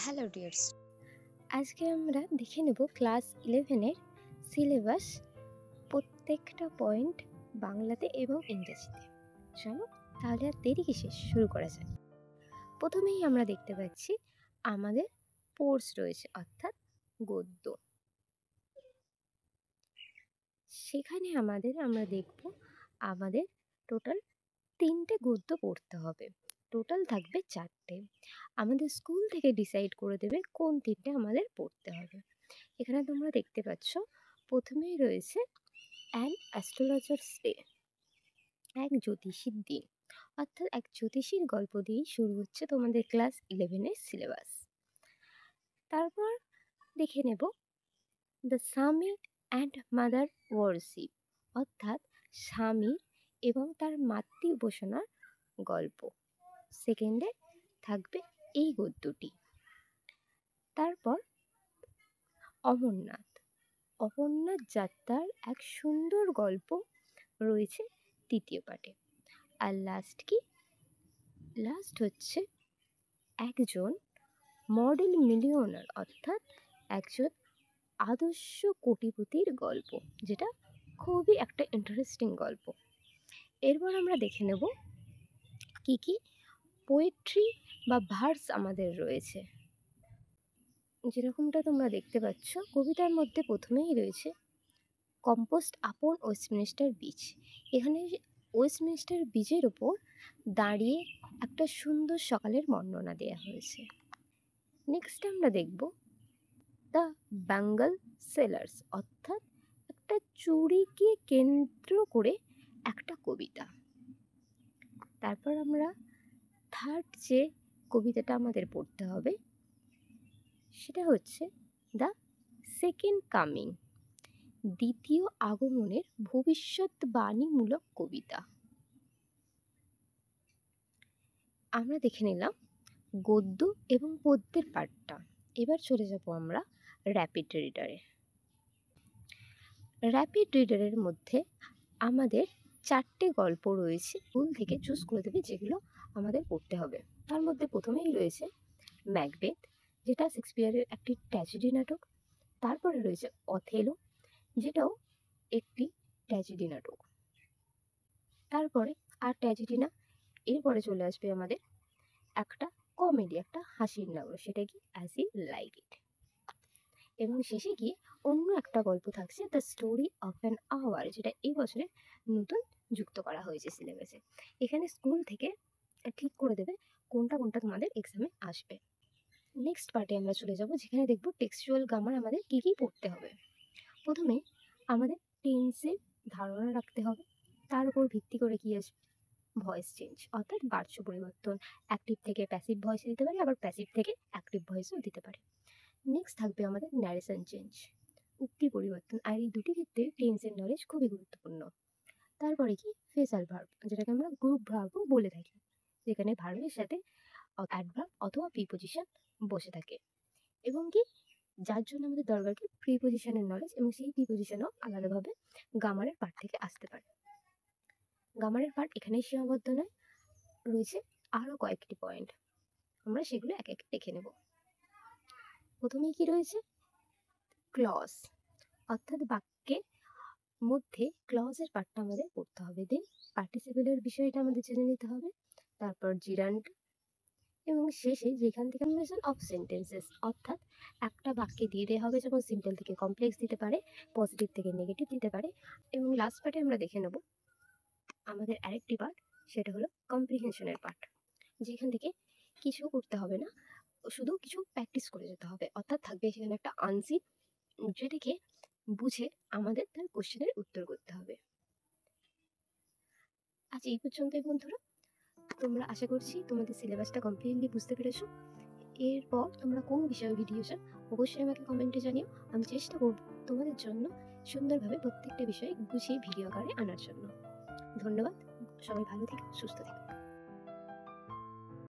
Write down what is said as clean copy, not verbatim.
Hello dears. আজকে আমরা দেখে নেব ক্লাস 11-এর সিলেবাস, প্রত্যেকটা পয়েন্ট বাংলাতে এবং ইংরেজিতে। চলো তাহলে আর দেরি কিসে, শুরু করা যাক। প্রথমেই আমরা দেখতে পাচ্ছি আমাদের পোর্স রয়েছে, অর্থাৎ গদ্য। সেখানে আমরা দেখব আমাদের টোটাল 3টে গদ্য পড়তে হবে। টোটাল থাকবে 4টে। আমাদের স্কুল থেকে ডিসাইড করে দেবে কোন 3টে আমাদের পড়তে হবে। এখানে তোমরা দেখতে পাচ্ছ প্রথমেই রয়েছে অ্যান অ্যাস্ট্রোলজার্স ডে, এক জ্যোতিষীর দিন, অর্থাৎ এক জ্যোতিষীর গল্প দিয়েই শুরু হচ্ছে তোমাদের ক্লাস 11-এর সিলেবাস। তারপর দেখে নেব দ্য স্বামী অ্যান্ড মাদার ওয়ার্শিপ, অর্থাৎ স্বামী এবং তার মাতৃ উপাসনার গল্প। সেকেন্ডে থাকবে এই গদ্যটি। তারপর অমরনাথ যাত্রার এক সুন্দর গল্প রয়েছে তৃতীয় পার্টে। আর লাস্ট হচ্ছে একজন মডেল মিলিয়নার, অর্থাৎ একজন আদর্শ কোটিপতির গল্প, যেটা খুবই একটা ইন্টারেস্টিং গল্প। এরপর আমরা দেখে নেব কি কি পোয়েট্রি বা ভার্স আমাদের রয়েছে। যেরকমটা তোমরা দেখতে পাচ্ছ, কবিতার মধ্যে প্রথমেই রয়েছে কম্পোস্ট আপন ওয়েস্টমিনিস্টার ব্রিজ। এখানে ওয়েস্টমিনিস্টার ব্রিজের ওপর দাঁড়িয়ে একটা সুন্দর সকালের বর্ণনা দেওয়া হয়েছে। নেক্সট আমরা দেখব দ্য ব্যাঙ্গল সেলার্স, অর্থাৎ একটা চুরিকে কেন্দ্র করে একটা কবিতা। তারপর আমরা থার্ড যে কবিতাটা আমাদের পড়তে হবে সেটা হচ্ছে দ্য সেকেন্ড কামিং, দ্বিতীয় আগমনের ভবিষ্যৎবাণীমূলক কবিতা। আমরা দেখে নিলাম গদ্য এবং পদ্যের পাঠটা। এবার চলে যাব আমরা র্যাপিড রিডারে। র্যাপিড রিডারের মধ্যে আমাদের 4টে গল্প রয়েছে, স্কুল থেকে চুজ করে দেবে যেগুলো আমাদের পড়তে হবে। তার মধ্যে প্রথমেই রয়েছে ম্যাকবেথ, যেটা শেক্সপিয়ারের একটি ট্র্যাজেডি নাটক। তারপরে রয়েছে অথেলো, যেটাও একটি ট্র্যাজেডি নাটক। তারপরে আর ট্র্যাজেডি না, এরপরে চলে আসবে আমাদের একটা কমেডি, একটা হাসির নাটক, সেটা কি অ্যাজ ইউ লাইক ইট। এবং শেষে গিয়ে অন্য একটা গল্প থাকছে the story of an hour, যেটা এই বছরে নতুন যুক্ত করা হয়েছে সিলেবাসে। এখানে স্কুল থেকে ঠিক করে দেবে কোনটা কোনটা তোমাদের এক্সামে আসবে। নেক্সট পার্টে আমরা চলে যাব, যেখানে দেখব টেক্সচুয়াল গ্রামার আমাদের কী কী পড়তে হবে। প্রথমে আমাদের টেন্সের ধারণা রাখতে হবে, তার উপর ভিত্তি করে কি আসবে ভয়েস চেঞ্জ, অর্থাৎ বার্ষ পরিবর্তন। অ্যাক্টিভ থেকে প্যাসিভ ভয়েসে দিতে পারে, আবার প্যাসিভ থেকে অ্যাক্টিভ ভয়েসেও দিতে পারে। নেক্সট থাকবে আমাদের ন্যারেশন চেঞ্জ, উক্তি পরিবর্তন। আর এই দুটি ক্ষেত্রে টেন্সের নলেজ খুবই গুরুত্বপূর্ণ। তারপরে কি ফ্রেজাল ভার্ব, যেটাকে আমরা গ্রুপ ভার্বও বলে থাকি, যেখানে ভার্বের সাথে অ্যাডভার্ব অথবা প্রিপোজিশন বসে থাকে, এবং কি যার জন্য আমাদের দরকার কি প্রিপোজিশনের নলেজ, এবং সেই প্রিপোজিশনও আলাদাভাবে গ্রামারের পার্ট থেকে আসতে পারে। গ্রামারের পার্ট এখানেই সীমাবদ্ধ নয়, রয়েছে আরও কয়েকটি পয়েন্ট, আমরা সেগুলো এক এক দেখে নেব। প্রথমেই কি রয়েছে ক্লজ, অর্থাৎ বাক্যের মধ্যে ক্লজের পার্টটা আমাদের পড়তে হবে। দেন পার্টিসিপেলের বিষয়টা আমাদের জেনে নিতে হবে, তারপর জিরান্ড, এবং শেষে যেখান থেকে কম্বিনেশন অফ সেন্টেন্সেস, অর্থাৎ একটা বাক্যে দিয়ে দেওয়া হবে, যেমন সিম্পল থেকে কমপ্লেক্স দিতে পারে, পজিটিভ থেকে নেগেটিভ দিতে পারে। এবং লাস্ট পার্টে আমরা দেখে নেব আমাদের আরেকটি পার্ট, সেটা হলো কম্প্রিহেনশনের পার্ট, যেখান থেকে কিছু করতে হবে না, শুধু কিছু প্র্যাকটিস করে যেতে হবে। অর্থাৎ থাকবে সেখানে একটা আনসিন, যেটাকে বুঝে আমাদের তার কোশ্চেনের উত্তর করতে হবে। আজ এই পর্যন্তই বন্ধুরা, তোমরা আশা করছি তোমাদের সিলেবাসটা কমপ্লিটলি বুঝতে পেরেছো। এরপর তোমরা কোন বিষয়ে ভিডিও চাও অবশ্যই আমাকে কমেন্টে জানিও। আমি চেষ্টা করব তোমাদের জন্য সুন্দরভাবে প্রত্যেকটা বিষয় গুছিয়ে ভিডিও আকারে আনার জন্য। ধন্যবাদ, সবাই ভালো থেকো, সুস্থ থেকো।